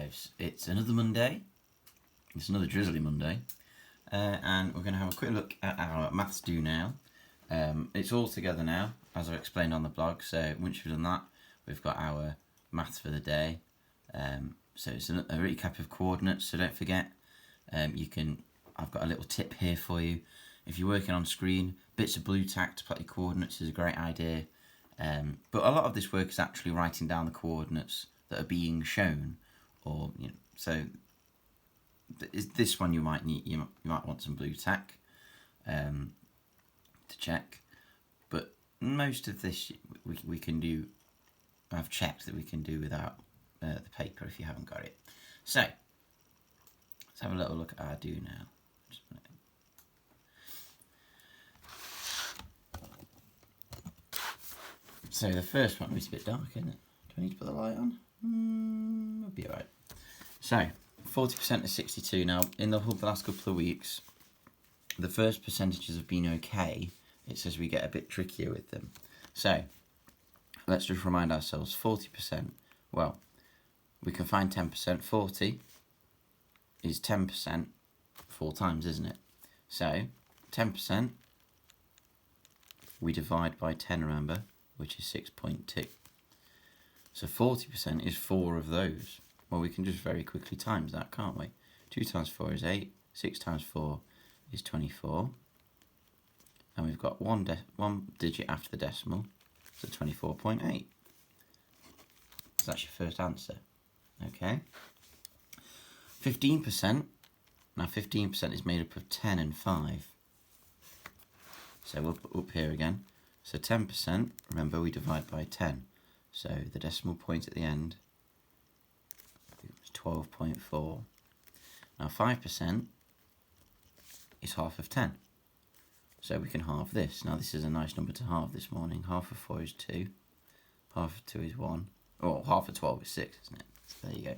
wk5s. It's another Monday, it's another drizzly Monday, and we're going to have a quick look at our maths do now. It's all together now, as I explained on the blog, so once you've done that, we've got our maths for the day. So it's a recap of coordinates, so don't forget, I've got a little tip here for you. If you're working on screen, bits of blue tack to plot your coordinates is a great idea. But a lot of this work is actually writing down the coordinates that are being shown, or so this one you might want some blue tack to check. But most of this we can do. I've checked that we can do without the paper if you haven't got it. So let's have a little look at our do now. So the first one is a bit dark, isn't it? Do I need to put the light on? It'll be alright. So 40% is 62. Now in the last couple of weeks, the first percentages have been okay. It says we get a bit trickier with them. So let's just remind ourselves, 40%, well, we can find 10%. 40 is 10% 4 times, isn't it? So 10% we divide by 10, remember, which is 6.2. So 40% is 4 of those. Well, we can just very quickly times that, can't we? 2 times 4 is 8, 6 times 4 is 24. And we've got one digit after the decimal, so 24.8. So that's your first answer. Okay. 15%. Now 15% is made up of 10 and 5. So we'll put up here again. So 10%, remember we divide by 10. So the decimal point at the end is 12.4. Now 5% is half of 10. So we can halve this. Now this is a nice number to halve this morning. Half of 4 is 2. Half of 2 is 1. Or half of 12 is 6, isn't it? So there you go.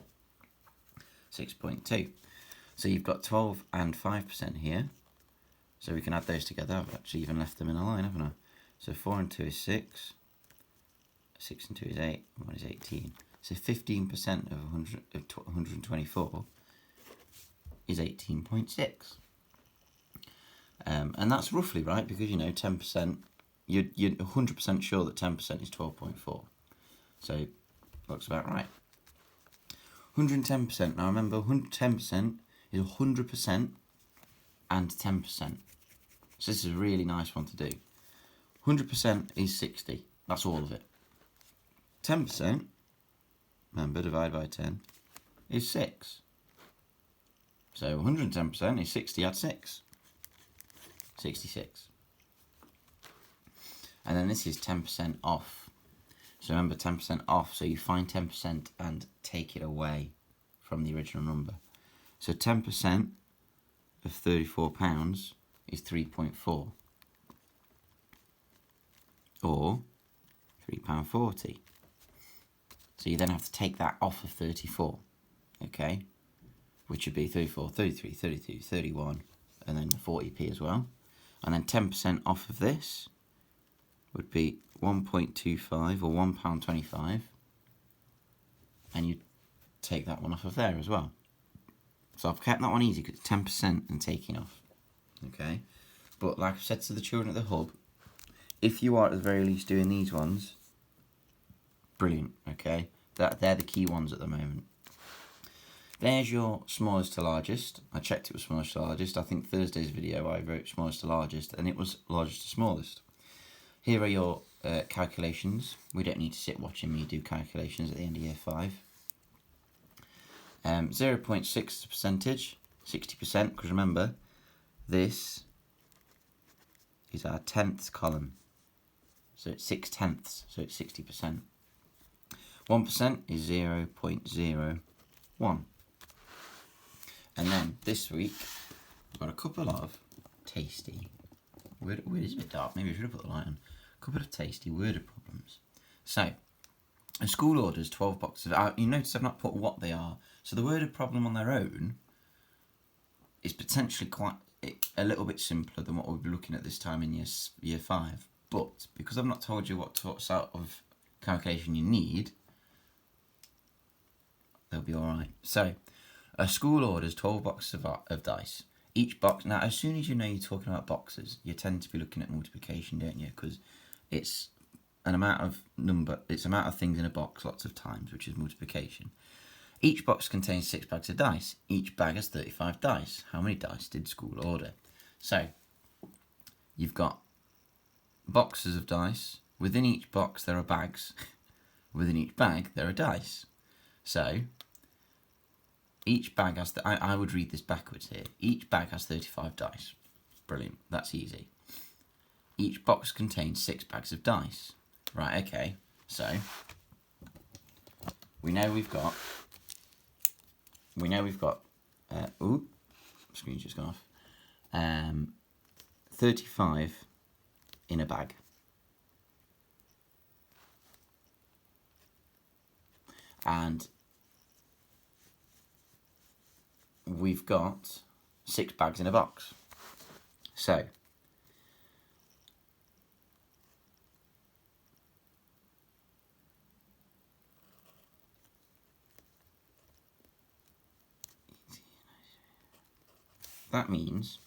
6.2. So you've got 12 and 5% here. So we can add those together. I've actually even left them in a line, haven't I? So 4 and 2 is 6. 6 and 2 is 8. 1 is 18. So 15% of 124 is 18.6. And that's roughly right, because 10%, you're 100% sure that 10% is 12.4. So looks about right. 110%. Now remember, 110% is 100% and 10%. So this is a really nice one to do. 100% is 60. That's all of it. 10%, remember, divide by 10, is 6. So 110% is 60 add 6. 66. And then this is 10% off. So remember, 10% off, so you find 10% and take it away from the original number. So 10% of £34 is 3.4. Or £3.40. So you then have to take that off of 34, okay? Which would be 34, 33, 32, 31, and then 40p as well. And then 10% off of this would be 1.25 or £1.25. And you take that one off of there as well. So I've kept that one easy because it's 10% and taking off, okay? But like I've said to the children at the hub, if you are at the very least doing these ones, brilliant, okay? They're the key ones at the moment. There's your smallest to largest. I checked it was smallest to largest. I think Thursday's video I wrote smallest to largest, and it was largest to smallest. Here are your calculations. We don't need to sit watching me do calculations at the end of year 5. 0.6 percentage, 60%, because remember, this is our 10th column. So it's 6/10, so it's 60%. 1% is 0.01. And then this week, we've got a couple of tasty, word is a bit dark, maybe I should have put the light on. A couple of tasty worded problems. So, a school orders 12 boxes of, you notice I've not put what they are. So the worded problem on their own is potentially quite a little bit simpler than what we'll be looking at this time in year 5. But because I've not told you what sort of calculation you need, They'll be alright. So, a school orders 12 boxes of dice. Each box, now as soon as you know you're talking about boxes, you tend to be looking at multiplication, don't you? Because it's an amount of amount of things in a box lots of times, which is multiplication. Each box contains 6 bags of dice. Each bag has 35 dice. How many dice did school order? So, you've got boxes of dice. Within each box there are bags. Within each bag there are dice. So, each bag has, I would read this backwards here. Each bag has 35 dice. Brilliant, that's easy. Each box contains 6 bags of dice. Right, okay, so we know we've got, ooh, screen's just gone off, 35 in a bag. And we've got 6 bags in a box. So, that means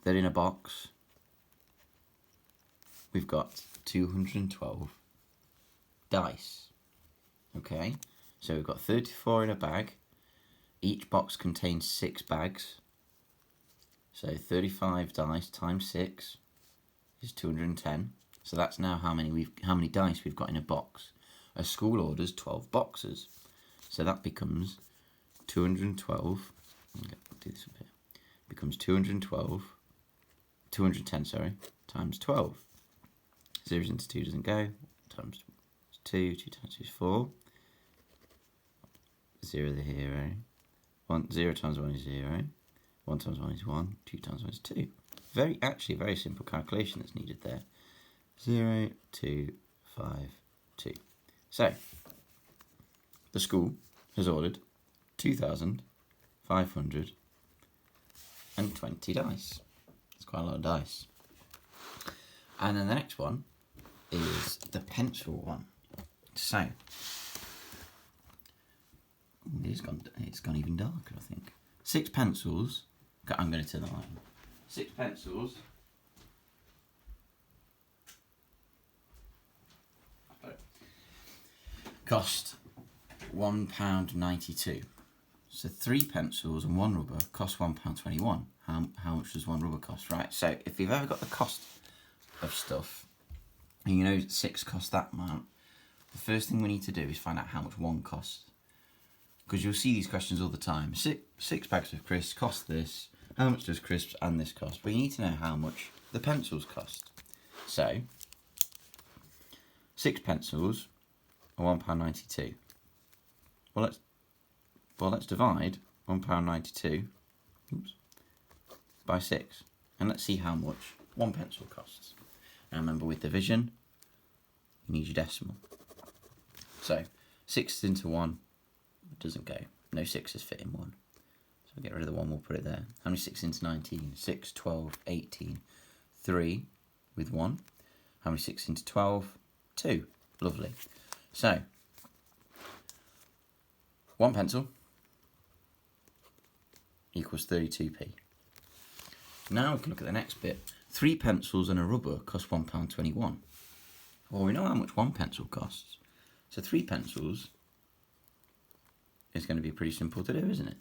that in a box we've got 212 dice. Okay, so we've got 34 in a bag. Each box contains 6 bags. So 35 dice times 6 is 210. So that's now how many dice we've got in a box. A school orders 12 boxes. So that becomes 212. I'll do this up here. Becomes 210, sorry, times 12. 0 into 2 doesn't go. Times 2 times 2 is 4. 0 the hero. 0 times 1 is 0. 1 times 1 is 1. 2 times 1 is 2. Actually very simple calculation that's needed there. 0, 2, 5, 2. So, the school has ordered 2,520 dice. It's quite a lot of dice. And then the next one is the pencil one. So, it's gone even darker, I think. 6 pencils. I'm going to turn the light on. 6 pencils. Cost £1.92. So 3 pencils and 1 rubber cost £1.21. How much does 1 rubber cost? Right. So if you've ever got the cost of stuff, and you know 6 cost that amount, the first thing we need to do is find out how much 1 costs. Because you'll see these questions all the time. 6 bags of crisps cost this. How much does crisps and this cost? But you need to know how much the pencils cost. So, 6 pencils are £1.92. Well, let's divide £1.92 by 6, and let's see how much 1 pencil costs. Now remember, with division, you need your decimal. So 6 into 1 doesn't go. No 6s fit in 1. So we'll get rid of the 1, we'll put it there. How many 6 into 19? 6, 12, 18, 3 with 1. How many 6 into 12? 2. Lovely. So, 1 pencil equals 32p. Now we can look at the next bit. 3 pencils and a rubber cost £1.21. Well, we know how much 1 pencil costs. So 3 pencils is going to be pretty simple to do, isn't it?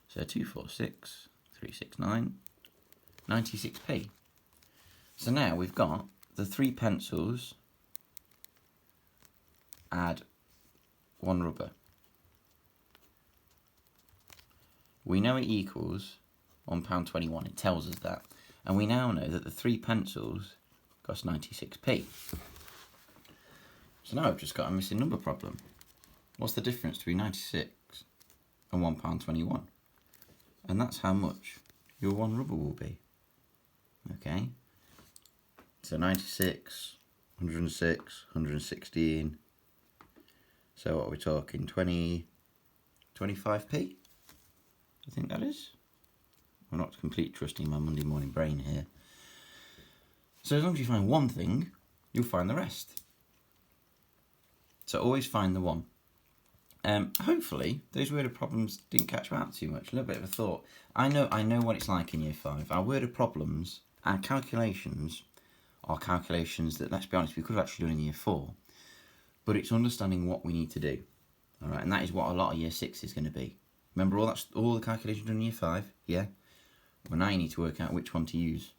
So 2, 4, 6, 3, 6, 9, 96p. So now we've got the 3 pencils add 1 rubber. We know it equals £1.21. It tells us that. And we now know that the 3 pencils cost 96p. So now I've just got a missing number problem. What's the difference between 96 and £1.21? And that's how much your 1 rubber will be. Okay? So 96, 106, 116. So what are we talking? 25p? I think that is. I'm not completely trusting my Monday morning brain here. So as long as you find one thing, you'll find the rest. So always find the 1. Hopefully, those word problems didn't catch you out too much. A little bit of a thought. I know what it's like in year 5. Our word problems, our calculations, are calculations that, let's be honest, we could have actually done in year 4. But it's understanding what we need to do. All right, and that is what a lot of year 6 is going to be. Remember all the calculations done in year 5? Yeah? Well, now you need to work out which one to use.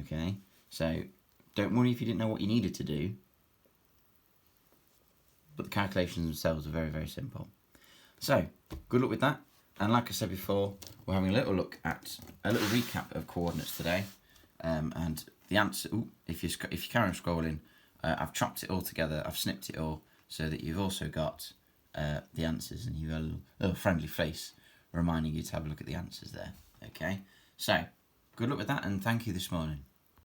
Okay? So, don't worry if you didn't know what you needed to do. But the calculations themselves are very, very simple. So, good luck with that. And like I said before, we're having a little look at a little recap of coordinates today. And the answer, if you carry on scrolling, I've chopped it all together, I've snipped it all, so that you've also got the answers, and you've got a little friendly face reminding you to have a look at the answers there. Okay, so good luck with that, and thank you this morning.